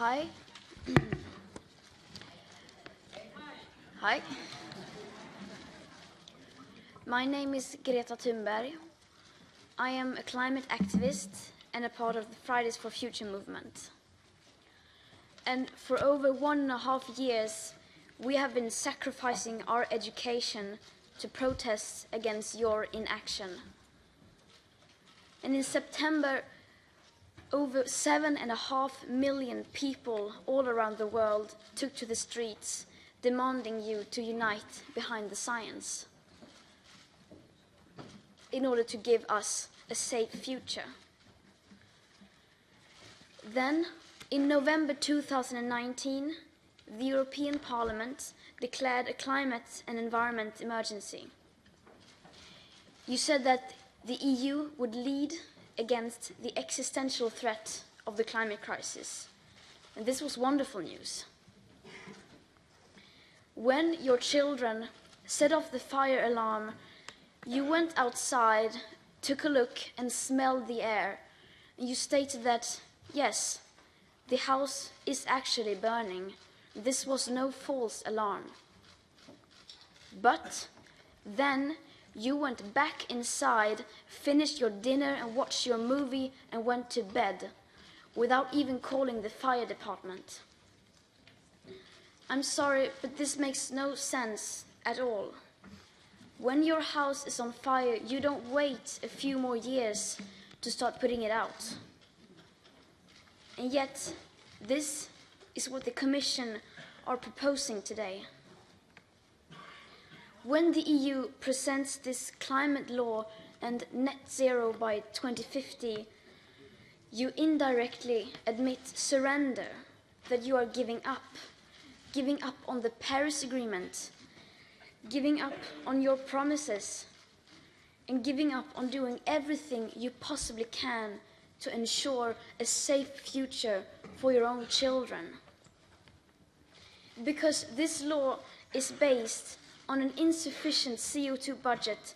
Hi. Hi. My name is Greta Thunberg. I am a climate activist and a part of the Fridays for Future movement. And for over 1.5 years, we have been sacrificing our education to protest against your inaction. And in September, over 7.5 million people all around the world took to the streets, demanding you to unite behind the science in order to give us a safe future. Then, in November 2019, the European Parliament declared a climate and environment emergency. You said that the EU would lead against the existential threat of the climate crisis. And this was wonderful news. When your children set off the fire alarm, you went outside, took a look and smelled the air. And you stated that, yes, the house is actually burning. This was no false alarm. But then you went back inside, finished your dinner and watched your movie and went to bed without even calling the fire department. I'm sorry, but this makes no sense at all. When your house is on fire, you don't wait a few more years to start putting it out. And yet, this is what the Commission are proposing today. When the EU presents this climate law and net zero by 2050, you indirectly admit surrender, that you are giving up on the Paris Agreement, giving up on your promises, and giving up on doing everything you possibly can to ensure a safe future for your own children. Because this law is based on an insufficient CO2 budget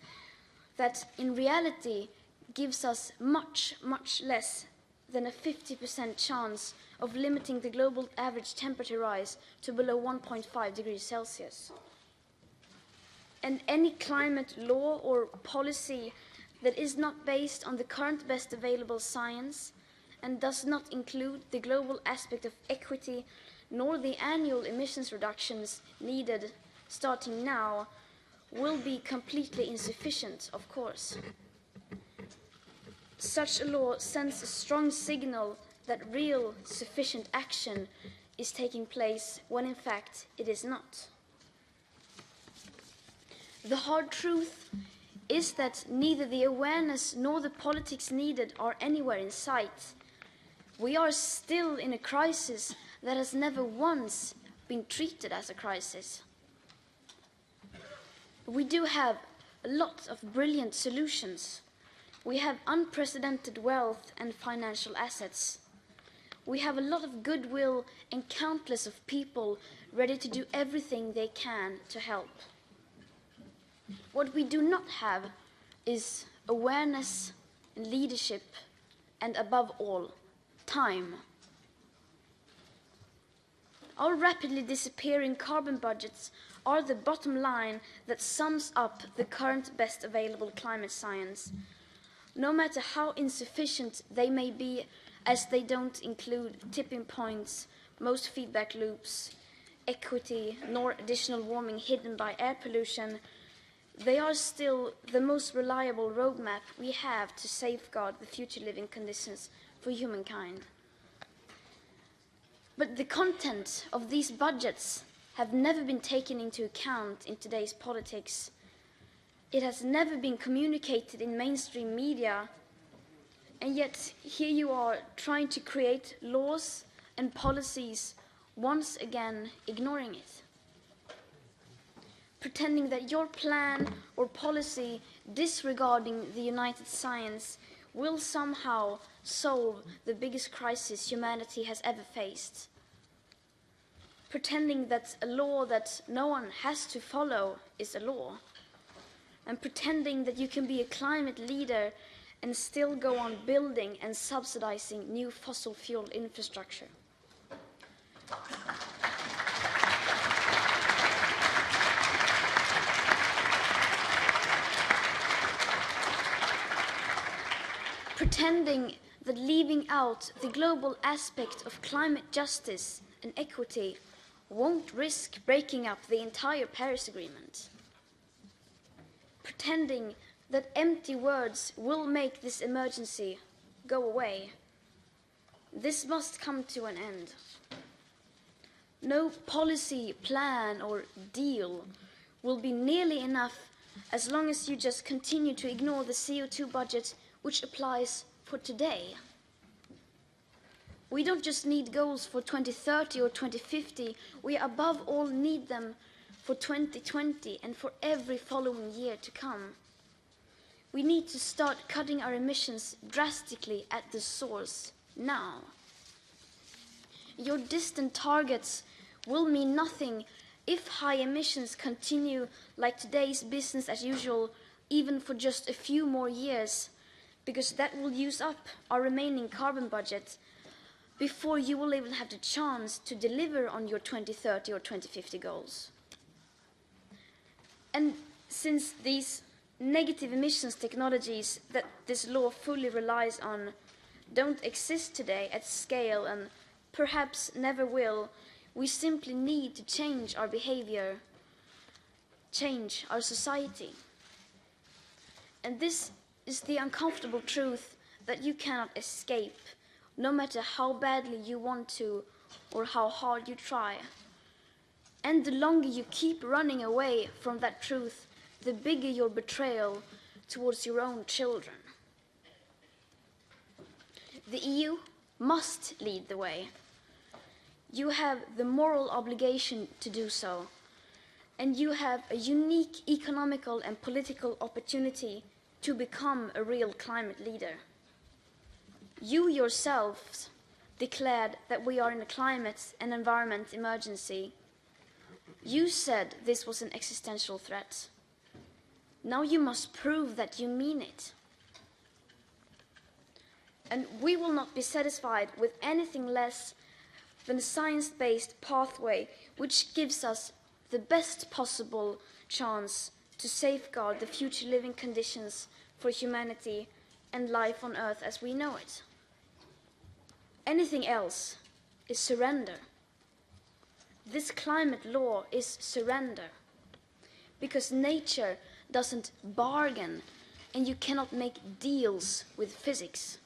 that in reality gives us much, much less than a 50% chance of limiting the global average temperature rise to below 1.5 degrees Celsius. And any climate law or policy that is not based on the current best available science and does not include the global aspect of equity nor the annual emissions reductions needed starting now will be completely insufficient, of course. Such a law sends a strong signal that real sufficient action is taking place when in fact it is not. The hard truth is that neither the awareness nor the politics needed are anywhere in sight. We are still in a crisis that has never once been treated as a crisis. We do have a lot of brilliant solutions. We have unprecedented wealth and financial assets. We have a lot of goodwill and countless of people ready to do everything they can to help. What we do not have is awareness and leadership, and above all, time. Our rapidly disappearing carbon budgets are the bottom line that sums up the current best available climate science, no matter how insufficient they may be, as they don't include tipping points, most feedback loops, equity, nor additional warming hidden by air pollution. They are still the most reliable roadmap we have to safeguard the future living conditions for humankind. But the content of these budgets have never been taken into account in today's politics. It has never been communicated in mainstream media, and yet here you are trying to create laws and policies, once again ignoring it. Pretending that your plan or policy disregarding the united science will somehow solve the biggest crisis humanity has ever faced. Pretending that a law that no one has to follow is a law. And pretending that you can be a climate leader and still go on building and subsidizing new fossil fuel infrastructure. pretending that leaving out the global aspect of climate justice and equity won't risk breaking up the entire Paris Agreement. Pretending that empty words will make this emergency go away. This must come to an end. No policy, plan, or deal will be nearly enough as long as you just continue to ignore the CO2 budget which applies for today. We don't just need goals for 2030 or 2050, we above all need them for 2020 and for every following year to come. We need to start cutting our emissions drastically at the source now. Your distant targets will mean nothing if high emissions continue like today's business as usual, even for just a few more years, because that will use up our remaining carbon budget before you will even have the chance to deliver on your 2030 or 2050 goals. And since these negative emissions technologies that this law fully relies on don't exist today at scale and perhaps never will, we simply need to change our behavior, change our society. And this is the uncomfortable truth that you cannot escape, no matter how badly you want to or how hard you try. And the longer you keep running away from that truth, the bigger your betrayal towards your own children. The EU must lead the way. You have the moral obligation to do so, and you have a unique economical and political opportunity to become a real climate leader. You yourselves declared that we are in a climate and environment emergency. You said this was an existential threat. Now you must prove that you mean it. And we will not be satisfied with anything less than a science-based pathway which gives us the best possible chance to safeguard the future living conditions for humanity and life on Earth as we know it. Anything else is surrender. This climate law is surrender, because nature doesn't bargain and you cannot make deals with physics.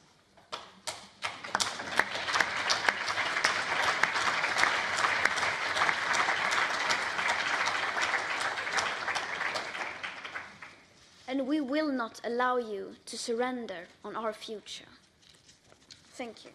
And we will not allow you to surrender on our future. Thank you.